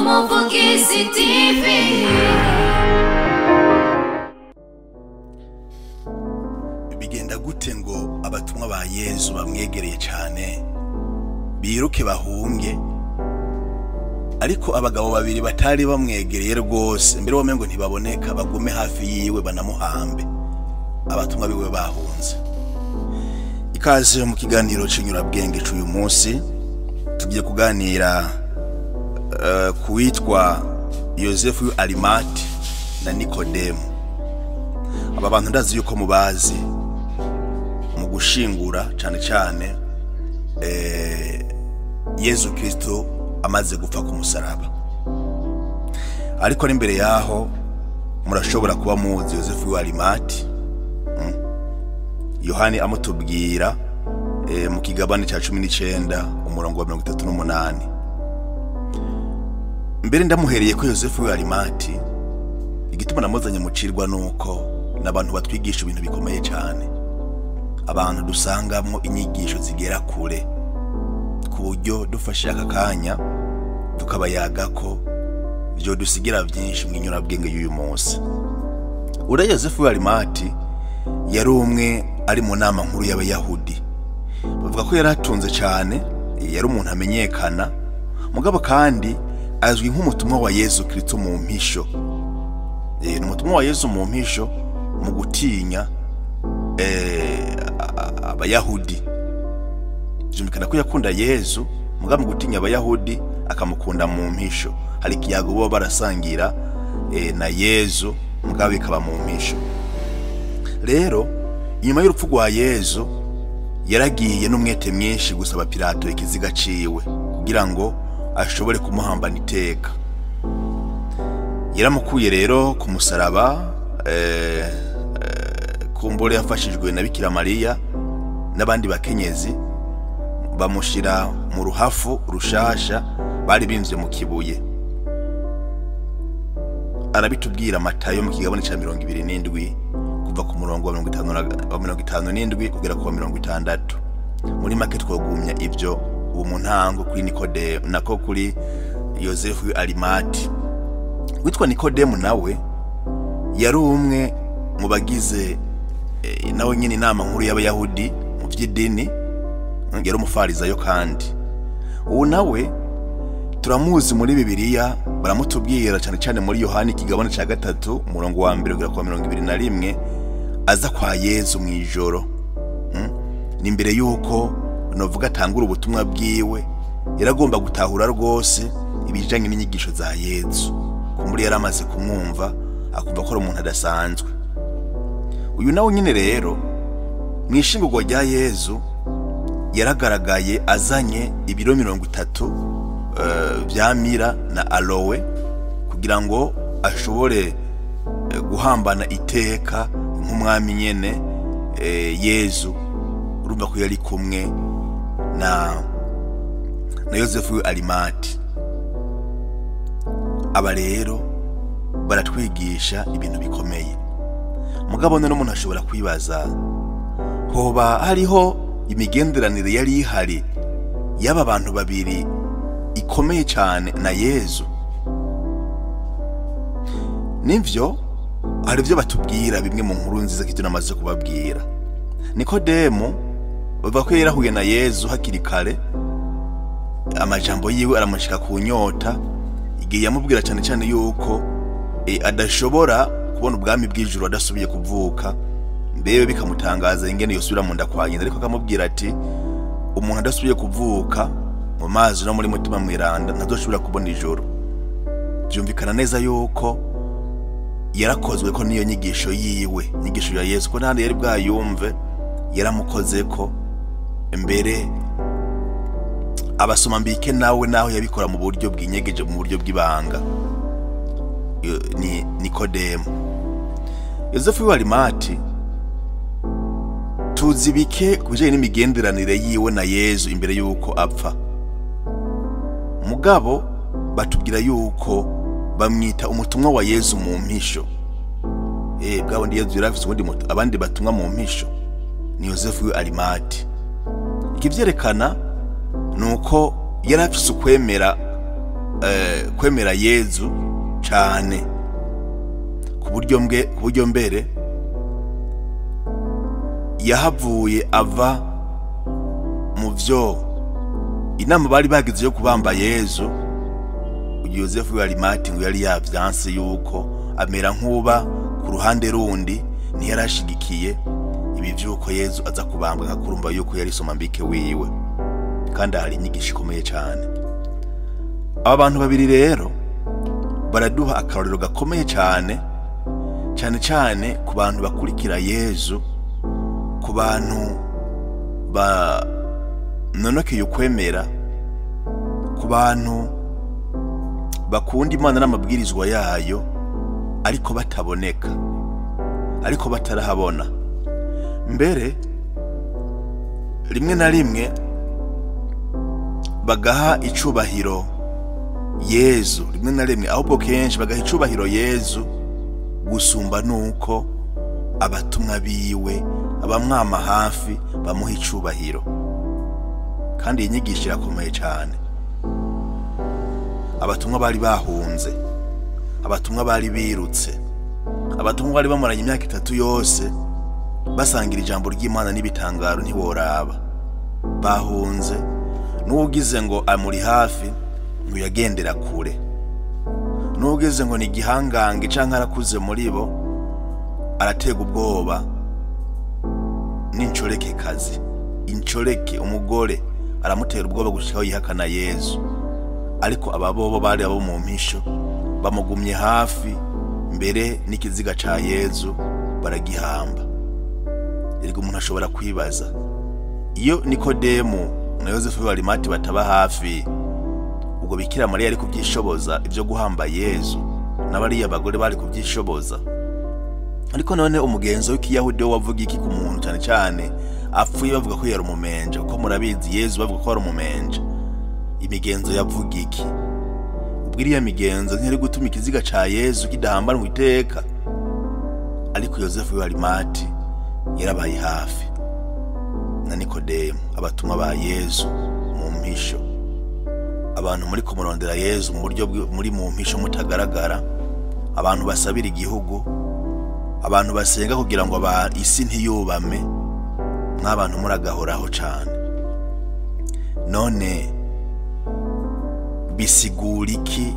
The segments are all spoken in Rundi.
Umuvugizi TV. Bigenda gute ngo abatumwa ba Yesu bamwegereye cyane biruke bahunge, ariko abagabo babiri batari bamwegereye rwose mbere wamengo ntibaboneka bagume hafi yiwe banamuhambe, abatumwa biwe bahunze. Ikaze mu kiganiro cy'inyurabwenge cy'uyu munsi tugiye kuganira kuwitwa Yosefu Arimati na Nikodemu. Aba bantu ndazi yuko mubazi mu gushingura cyane cyane Yesu Kristo amaze gupfa ku musaraba. Ariko n'imbere yaho murashobora kuba muzi Yosefu Arimati. Yohani amutubwira mu kigabane cya 19 umurongo wa 38. Mbere ndamuhereye ko Yosefu Arimati igituma namuzanye mucirwa nuko n'abantu batwigisha ibintu bikomeye cyane, abantu dusangamo inyigisho zigera kure ku buryo dufashe aka kanya tukabayaga ko byo dusigira byinshi mu inyurabwenge y'uyu munsi. Ura Yosefu Arimati yari umwe ari mu nama nkuru y'Abayahudi. Bavuga ko yari atunze cyane, yari umuntu amenyekana, mugabo kandi azwi nk'umutumwa wa Yesu Kristo mu mpisho. Umutumwa wa Yesu mu mpisho mu gutinya Abayahudi. Byumvikana ko yakunda Yesu, mugabo mu gutinya Abayahudi akamukunda mu mpisho. Hari ikiyago bo barasangira na Yesu, mugabo bikaba mu mpisho. Rero inyuma y'urupfu rwa Yesu yaragiye n'umwete mwinshi gusaba Pilato ikiziga ciwe kugira ngo ashobore kumuhambana iteka. Yaramukuye rero ku musaraba, kumbure yafashijwe na Bikira Mariya n'abandi bakenyezi, bamushira mu ruhafu rushasha bari bimvye mu kibuye. Arabitubwira Matayo mu kigabane ca 27 kuva ku murongo wa 57 kugera ku 60. Muri make twogumya ibyo uwo muntango kuri Nikodemu nako kuri Yosefu Arimati. Witwa Nikodemu nawe yari umwe mu bagize nawe nyine inama nkuru y'Abayahudi mu by'idini, yari umufarizayo kandi. Uwo nawe turamuzi muri Bibiliya, baramutubwira cyane cyane muri Yohani kigabane ca 3 umurongo wa 1 kugera ku 21 aza kwa Yesu mwijoro. Ni mbere yuko novuga atangura ubutumwa bwiwe yaragomba gutahura rwose ibijanye n'inyigisho za Yesu. Kumburi yaramaze kumwumva akumva ko ari umuntu adasanzwe. Uyu nawe nyine rero mwishingurwa rya Yesu yaragaragaye azanye ibiro 30 bya mira na aloe kugira ngo ashobore guhambana iteka nk'umwami nyene Yesu. Urumva ko yari kumwe na Yosefu Arimati. Aba rero baratwigisha ibintu bikomeye. Mugabo none umuntu ashobora kwibaza, hoba hariho imigenderanire yari ihari y'aba bantu babiri ikomeye cyane na Yesu? Nivyo hari byo batubwira bimwe mu nkuru nziza kityo namaze kubabwira. Nikodemu bavuga ko yarahuye na Yesu hakiri kare, amajambo yiwe aramushika ku nyota, igihe yamubwira cyane cyane yuko adashobora kubona ubwami bw'ijuru adasubiye kuvuka. Mbere bikamutangaza ingene yosubira mu nda kwa nyina, ariko akamubwira ati umuntu adasubiye kuvuka mu mazi no muri mutima mwiranda ntazoshobora kubona ijuru. Byumvikana neza yuko yarakozwe ko niyo nyigisho yiwe, nyigisho ya Yesu ko ntandi yari bwayumve, yaramukoze ko mbere abasoma mbike nawe naho yabikora mu buryo bw'inyegeje, mu buryo bw'ibanga. Ni Nikodemu. Yosefu Arimati tuzi bike kujanye n'imigenderanire yiwe na Yesu imbere yuko apfa. Mugabo batubwira yuko bamwita umutumwa wa Yesu mu mpisho. Bwabo ndi Yesu yarafise ubundi abandi batumwa mu mpisho ni Yosefu Arimati. Ikivyerekana nuko yarafise ukwemera kwemera Yezu cyane ku buryo mbere yahavuye ava mu vyo inama bari bagize yo kubamba Yezu. Yosefu w'Arimati ngo yari yavyanse yuko amera nkuba ku ruhande rundi, ntiyarashigikiye ibi vyuko Yezu aza kubambwa nkakurumva yuko yari somambike wiwe, kandi hari inyigisho ikomeye cyane. Aba bantu babiri rero baraduha akarorero gakomeye cyane ku bantu bakurikira Yezu, ku bantu banonokeye ukwemera, ku bantu bakunda Imana n'amabwirizwa yayo ariko bataboneka, ariko batarahabona. Mbere rimwe na rimwe bagaha icubahiro Yezu, rimwe na rimwe ahubwo kenshi bagaha icubahiro Yezu gusumba nuko abatumwa biwe abamwama hafi bamuha icubahiro. Kandi iyi nyigisho irakomeye cyane. Abatumwa bari bahunze, abatumwa bari birutse, abatumwa bari bamaranye imyaka 3 yose basangira ijambo ry'Imana n'ibitangaro ntiworaba. Bahunze, n'ugize ngo amuri hafi ngo yagendera kure, n'ugize ngo ni gihangange canke arakuze muri bo aratega ubwoba n'incoreke kazi. Incoreke umugore aramutera ubwoba gushikaho yihakana Yezu. Ariko ababobo bari abo mu mpisho bamugumye hafi, mbere n'ikiziga ca Yezu baragihamba. Eriko umuntu ashobora kwibaza, iyo Nikodemu na Yosefu w'Arimati bataba hafi, ubwo Bikira Mariya ari kubyishoboza ibyo guhamba Yezu, n'abariya bagore bari kubyishoboza? Ariko none umugenzo w'Ikiyahudi wavuga iki ku muntu cyane cyane apfuye bavuga ko yari umumenje? Kuko murabizi Yezu bavuga ko ari umumenje. Imigenzo yavuga iki? Ubwo iriya migenzo ntiyari gutuma ikiziga ca Yezu kidahambanwa iteka. Ariko Yosefu w'Arimati yarabaye hafi, na Nikodemu, abatumwa ba Yezu mu mpisho. Abantu muri kumurondera Yezu mu buryo muri mu mpisho mutagaragara, abantu basabira igihugu, abantu basenga kugira ngo isi ntiyubame, n'abantu muragahoraho cyane. None bisigura iki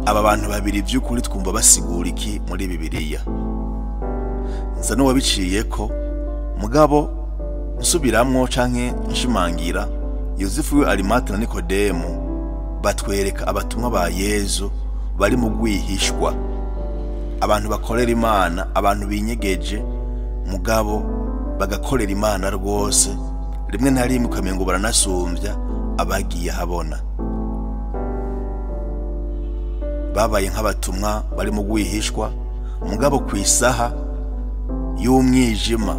aba bantu babiri by'ukuri? Twumva basigura iki muri Bibiliya? Nza n'uwabiciye ko mugabo nsubiramwo canke nshimangira, Yosefu w'Arimati na Nikodemu batwereka abatumwa ba Yezu bari mu gwihishwa, abantu bakorera Imana, abantu binyegeje mugabo bagakorera Imana rwose. Rimwe na rimwe ukamengo baranasumbya abagiye habona. Babaye nk'abatumwa bari mu gwihishwa mugabo kwisaha y'umwijima,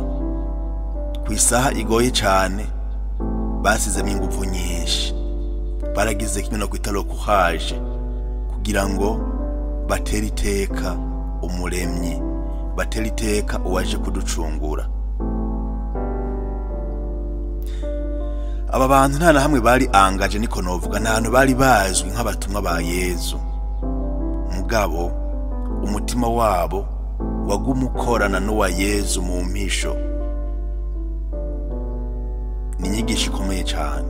kwisaha igoye cyane, basizemo ingufu nyinshi. Baragize kimwe no kwitalo kuhaje kugira ngo batera iteka umuremyi, batera iteka uwaje kuducungura. Aba bantu nta na hamwe bari angaje, niko novuga, nta hantu bari bazwi nk'abatumwa ba Yezu. Mugabo umutima wabo wagumukorana n'uwa Yezu mu mpisho. Ni inyigisho ikomeye cyane.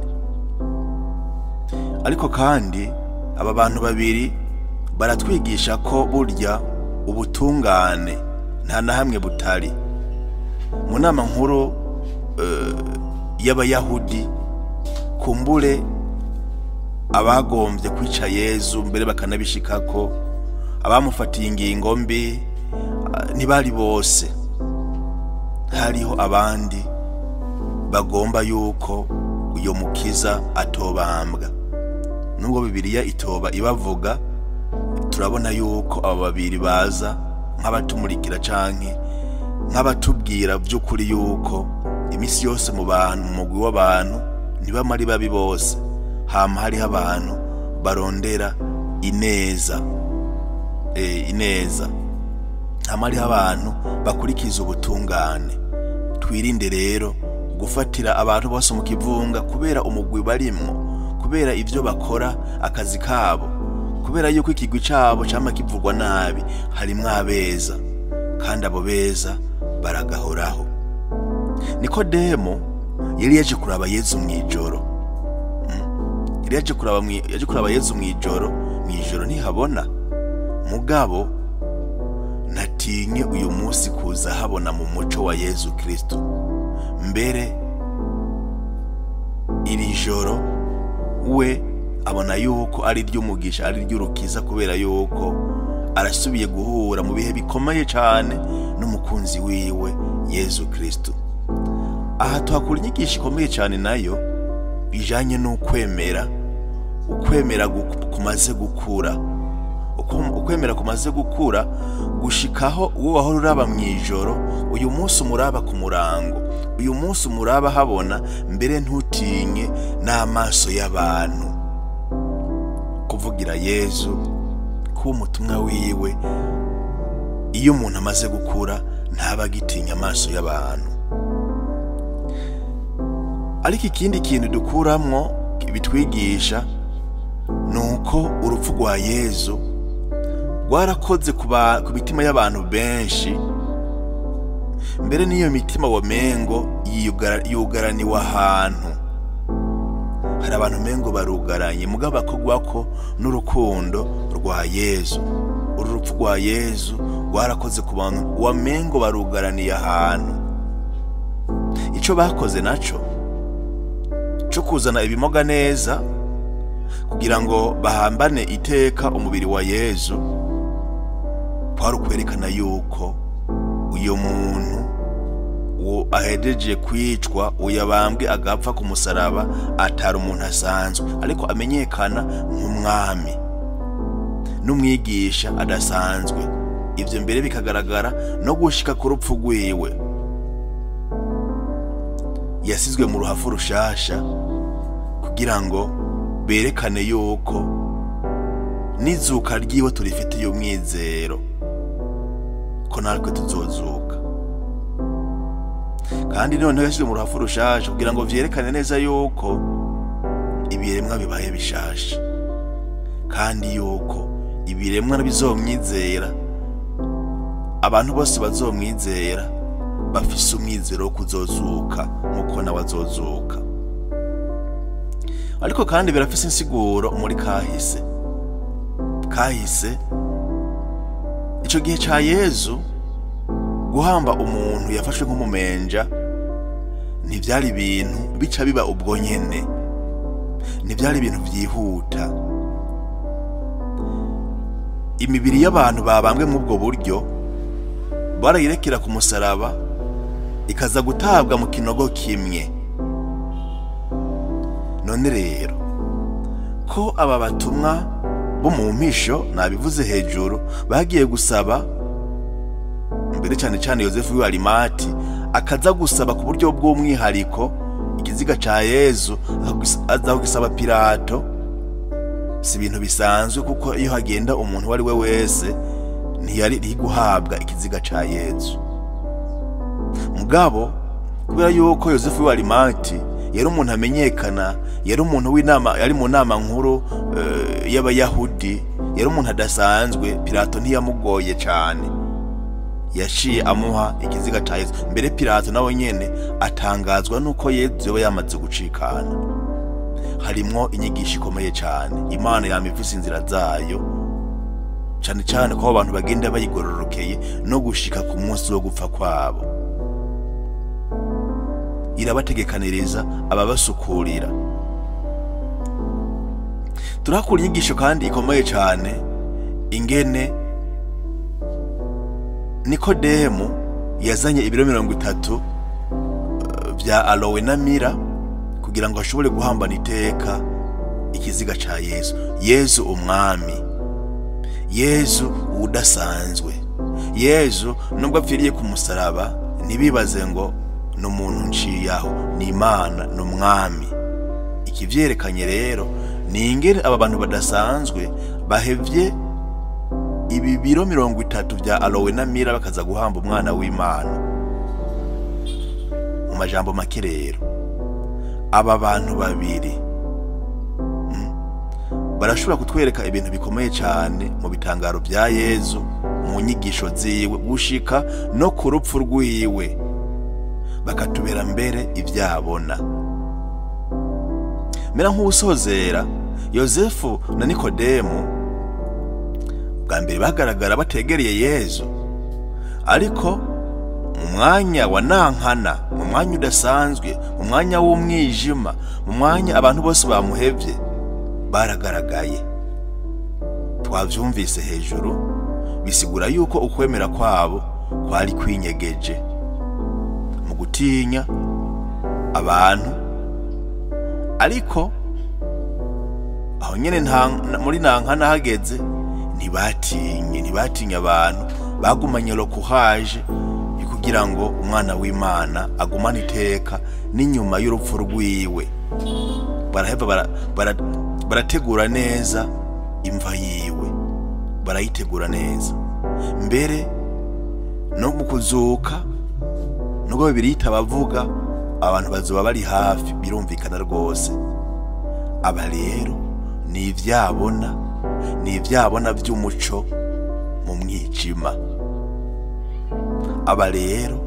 Ariko kandi aba bantu babiri baratwigisha ko burya ubutungane nta na hamwe butari. Mu nama nkuru y'Abayahudi, kumbure abagombye kwica Yezu mbere bakanabishikako, abamufatiye ingingo mbi ntibari bose. Hariho abandi bagomba yuko uyo mukiza atobambwa. Nubwo Bibiliya itoba ibavuga, turabona yuko aba babiri baza nk'abatumurikira canke nk'abatubwira by'ukuri yuko imisi yose mu bantu, mu mugwi w'abantu ntibamari babi bose. Hama hariho abantu barondera ineza, ineza. Hama hariho abantu bakurikiza ubutungane. Twirinde rero gufatira abantu bose mu kivunga kubera umugwi barimwo, kubera ivyo bakora, akazi kabo, kubera yuko ikigwi cabo cama kivugwa nabi harimwo abeza, kandi abo beza baragahoraho. Nikodemo yari yaje kuraba Yesu mw'ijoro. Yaje kuraba Yesu mw'ijoro ntihabona. Mugabo natinye uyu munsi kuza habona mu muco wa Yesu Kristo. Mbere iri joro we abona yuko ari ry'umugisha, ari ry'urukiza, kubera yuko arasubiye guhura mu bihe bikomeye cyane n'umukunzi wiwe Yesu Kristo. Aha tuhakura inyigisho ikomeye cyane nayo bijanye n'ukwemera. Ukwemera kumaze gukura, ukwemera kumaze gukura gushikaho uwo wahora uraba mw'ijoro uyu munsi umuraba ku murango, uyu munsi umuraba habona, mbere ntutinye n'amaso y'abantu. Kuvugira Yesu kuba umutumwa wiwe, iyo umuntu amaze gukura ntaba agitinya amaso y'abantu. Ariko ikindi kintu dukuramwo bitwigisha nuko urupfu rwa Yesu rwarakoze ku mitima y'abantu benshi, mbere n'iyo mitima womengo yugaraniwe ahantu. Hari abantu mengo barugaranye, mugabo bakogwako n'urukundo rwa Yesu. Uru rupfu rwa Yesu rwarakoze ku bantu wamengo barugaraniye ahantu. Ico bakoze naco cyo kuzana ibimoga neza kugira ngo bahambane iteka umubiri wa Yesu, kwari kwerekana yuko uyo muntu uwo ahejeje kwicwa, uyabambwe agapfa ku musaraba, atari umuntu asanzwe, ariko amenyekana nk'umwami n'umwigisha adasanzwe. Ivyo mbere bikagaragara no gushika ku rupfu rwiwe. Yasizwe mu ruhafu rushasha kugira ngo berekane yuko n'izuka ryiwe turifitiye umwizero ko natwe tuzozuka. Kandi noneho yasizwe mu ruhafu rushasha kugira ngo vyerekane neza yuko ibiremwa bibaye bishasha, kandi yuko ibiremwa bizomwizera, abantu bose bazomwizera bafise umwizero wo kuzozuka nkuko nawe azozuka. Ariko kandi birafise insiguro muri kahise ico gihe ca Yesu guhamba umuntu yafashwe nk'umumenja ntivyari ibintu bica biba ubwo nyene, ntivyari ibintu vyihuta. Imibiri y'abantu babambwe mu bwo buryo barayirekera ku musaraba ikaza gutabwa mu kinogo kimwe. None rero ko aba batumwa bo mu mpisho nabivuze hejuru bagiye gusaba, mbere cyane cyane Yosefu w'Arimati akaza gusaba ku buryo bw'umwihariko ikiziga ca Yesu, aza kugisaba Pilato, si ibintu bisanzwe, kuko iyo hagenda umuntu wari we wese ntiyari guhabwa ikiziga ca Yesu. Mugabo kubera yuko Yosefu w'Arimati yari umuntu amenyekana, yari umuntu w'inama, yari mu nama nkuru y'Abayahudi, yari umuntu adasanzwe, Pilato ntiyamugoye cyane, yaciye amuha ikiziga ca Yesu. Mbere Pilato nawe nyene atangazwa nuko Yesu yoba yamaze gucikana. Harimwo inyigisho ikomeye cyane. Imana yamifise inzira zayo, cyane cyane ko abantu bagenda bayigororokeye no gushika ku munsi wo gupfa kwabo. Irabategekaniriza ababasukurira. Turakura inyigisho kandi ikomeye cyane ingene Nikodemo yazanye ibiro 30 vya aloe na mira kugira ngo ashobore guhambana iteka ikiziga ca Yesu. Yesu umwami, Yesu udasanzwe, Yesu nubwo apfiriye ku musaraba ntibibaze ngo n'umuntu nciyaho, ni Imana n'umwami. Ikivyerekanye rero ni ingene aba bantu badasanzwe bahevye ibi biro 30 vya aloe na mira bakaza guhamba umwana w'Imana. Mu majambo make rero aba bantu babiri barashobora kutwereka ibintu bikomeye cyane mu bitangaro bya Yezu, mu nyigisho ziwe, gushika no ku rupfu rwiwe, bakatubera mbere ivyabona. Mera nk'usozera, Yosefu na Nikodemu bwa mbere bagaragara bategereye Yezu, ariko mu mwanya wa nankana, mu mwanya udasanzwe, mu mwanya w'umwijima, mu mwanya abantu bose bamuhevye, baragaragaye. Twavyumvise hejuru, bisigura yuko ukwemera kwabo kwari kwinyegeje mu gutinya abantu, ariko aho nyene muri nankana hageze ntibatinye abantu, bagumanye rokuhaje kugira ngo umwana w'Imana agumane iteka n'inyuma y'urupfu rwiwe. Baraheva barategura neza imva yiwe, barayitegura neza. Mbere no mu kuzuka, nubwo Bibiliya bavuga abantu bazoba bari hafi, birumvikana rwose. Aba rero ni ivyabona by'umuco mu mwijima. Aba rero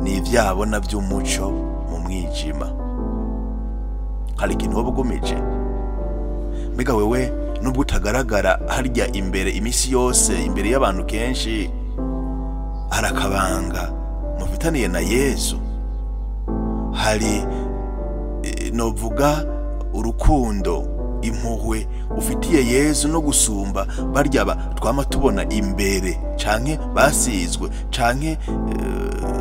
ni ivyabona by'umuco mu mwijima. Hari ikintu wabugumije? Mbega wewe nubwo utagaragara harya imbere imisi yose, imbere y'abantu kenshi, harakabanga mufitaniye na Yesu. Hari novuga urukundo, impuhwe ufitiye Yesu no gusumba barya twama tubona imbere, canke basizwe, canke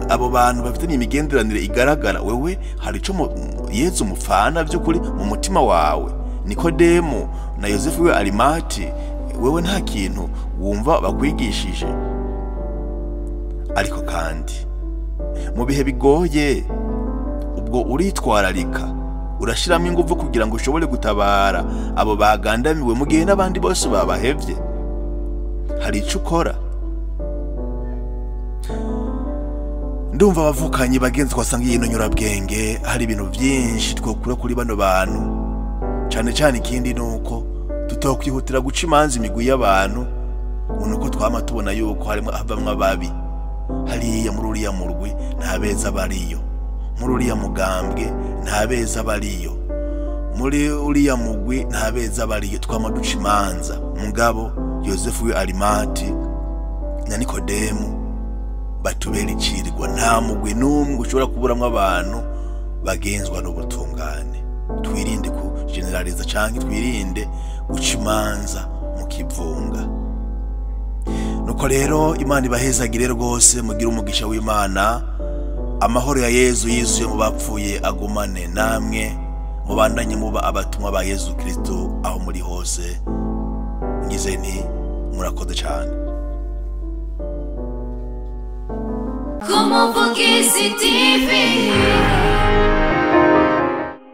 abo bantu bafitanye imigenderanire igaragara. Wewe hari ico Yesu mufana by'ukuri mu mutima wawe. Nikodemu na Yosefu we Arimati, wewe nta kintu wumva bakwigishije. Ariko kandi mu bihe bigoye, ubwo uritwararika, urashiramo ingufu kugira ngo ushobore gutabara abo bagandamiwe mu gihe n'abandi bose babahevye. Hari ico ukora? Ndumva abavukanye bagenzi twasangiye ino nyurabwenge, hari ibintu byinshi twokura kuri bano bantu. Cyane cyane ikindi nuko tutokwihutira guca imanza imigwi y'abantu, nuko twama tubona yuko harimo abamwe ababi. Hariya muri uriya murwi nta beza bariyo, muri uriya mugambwe nta beza bariyo, muri uriya mugwi nta beza bariyo. Twama duca imanza. Mugabo Yosefu we Arimati na Nikodemu batubera icirirwa. Nta mugwi n'umwe ushobora kuburamwo abantu bagenzwa n'ubutungane. Twirinde ku generaliza canke twirinde guca imanza mu kivunga. Nuko rero Imana ibahezagire rwose, mugire umugisha w'Imana. Amahoro ya Yezu yizuye mu bapfuye agumane namwe, mubandanye muba abatumwa ba Yezu Kristo aho muri hose. Ngize nti murakoze cyane. Kumuvugizi TV.